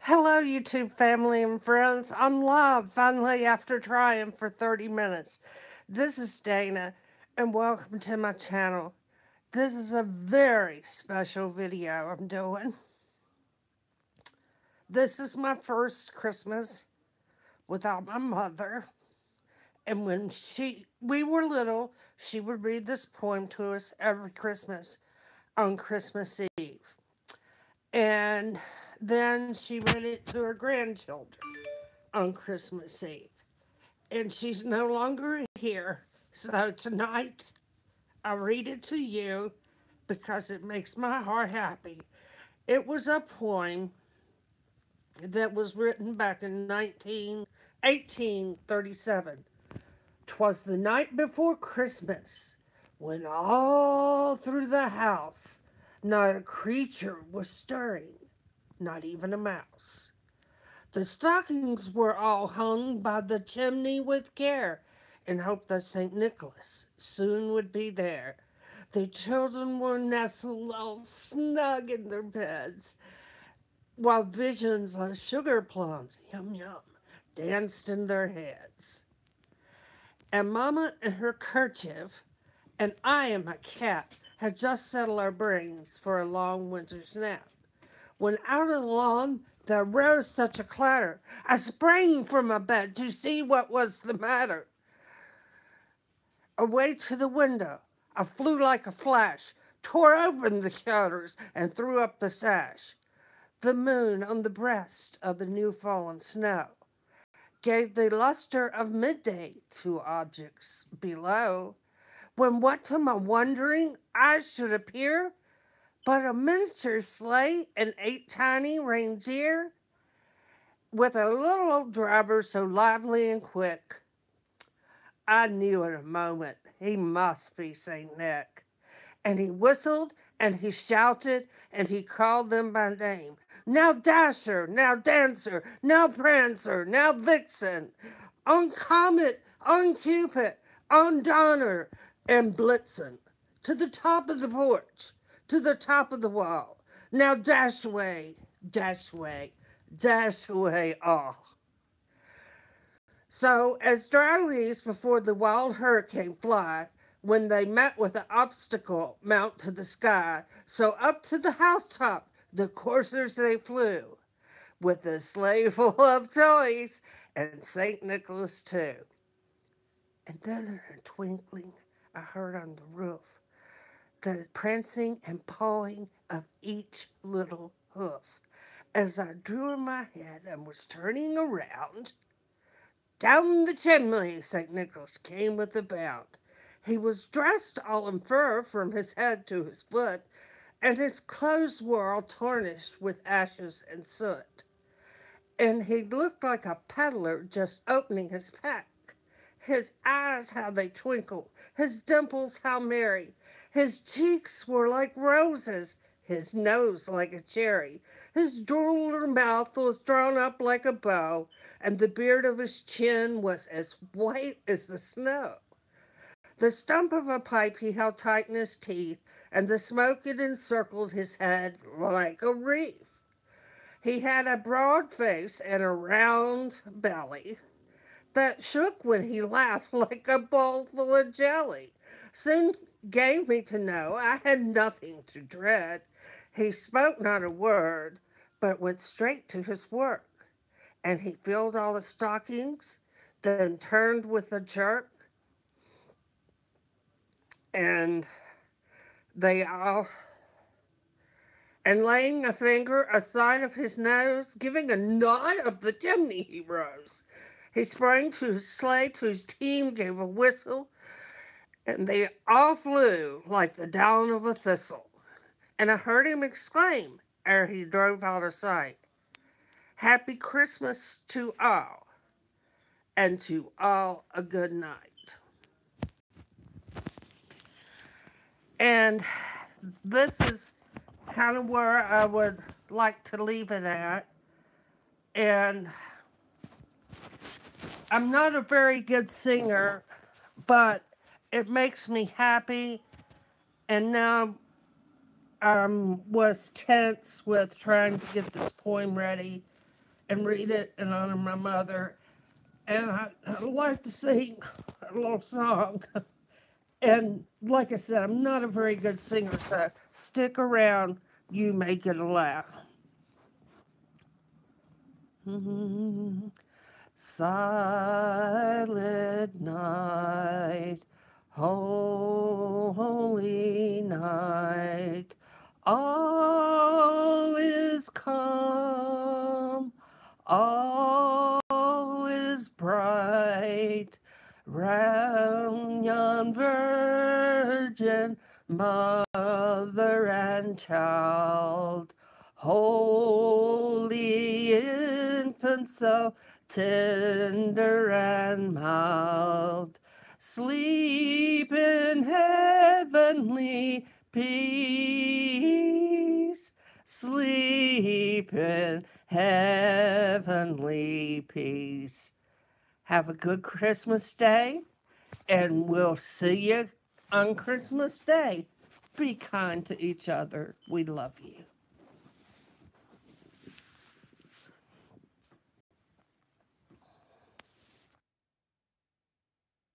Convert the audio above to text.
Hello, YouTube family and friends. I'm live finally after trying for 30 minutes. This is Dana, and welcome to my channel. This is a very special video I'm doing. This is my first Christmas without my mother. And when we were little, she would read this poem to us every Christmas on Christmas Eve. And then she read it to her grandchildren on Christmas Eve. And she's no longer here. So tonight, I read it to you because it makes my heart happy. It was a poem that was written back in 1837. 'Twas the night before Christmas, when all through the house not a creature was stirring, not even a mouse. The stockings were all hung by the chimney with care, in hope that St. Nicholas soon would be there. The children were nestled all snug in their beds, while visions of sugar plums, yum yum, danced in their heads. And Mamma in her kerchief, and I and my cat, had just settled our brains for a long winter's nap, when out of the lawn there rose such a clatter. I sprang from my bed to see what was the matter. Away to the window, I flew like a flash, tore open the shutters, and threw up the sash. The moon on the breast of the new fallen snow gave the luster of midday to objects below, when what to my wondering eyes should appear but a miniature sleigh and 8 tiny reindeer, with a little old driver so lively and quick. I knew in a moment he must be St. Nick. And he whistled and he shouted and he called them by name. Now Dasher, now Dancer, now Prancer, now Vixen, on Comet, on Cupid, on Donner, and Blitzen, to the top of the porch, to the top of the wall. Now dash away, dash away, dash away all. So, as dry leaves before the wild hurricane fly, when they met with an obstacle mount to the sky, so up to the housetop the coursers they flew, with a sleigh full of toys, and St. Nicholas too. And then in a twinkling I heard on the roof the prancing and pawing of each little hoof. As I drew in my head and was turning around, down the chimney St. Nicholas came with a bound. He was dressed all in fur from his head to his foot, and his clothes were all tarnished with ashes and soot. And he looked like a peddler just opening his pack. His eyes, how they twinkled, his dimples, how merry. His cheeks were like roses, his nose like a cherry. His drooler mouth was drawn up like a bow, and the beard of his chin was as white as the snow. The stump of a pipe he held tight in his teeth, and the smoke it encircled his head like a wreath. He had a broad face and a round belly that shook when he laughed like a bowl full of jelly. Soon gave me to know I had nothing to dread. He spoke not a word, but went straight to his work. And he filled all the stockings, then turned with a jerk, and they all, and laying a finger aside of his nose, giving a nod up the chimney he rose. He sprang to his sleigh, to his team gave a whistle, and they all flew like the down of a thistle. And I heard him exclaim, ere he drove out of sight, Happy Christmas to all, and to all a good night. And this is kind of where I would like to leave it at. And I'm not a very good singer, but it makes me happy. And now I was tense with trying to get this poem ready. and read it and honor my mother. And I'd like to sing a little song. And like I said, I'm not a very good singer, so stick around. You may get a laugh. Silent night, holy night, all is calm, all is bright, round yon virgin mother and child, holy infant, so tender and mild, sleep in heavenly peace, sleep in heavenly peace. Have a good Christmas day, and we'll see you on Christmas Day. Be kind to each other. We love you.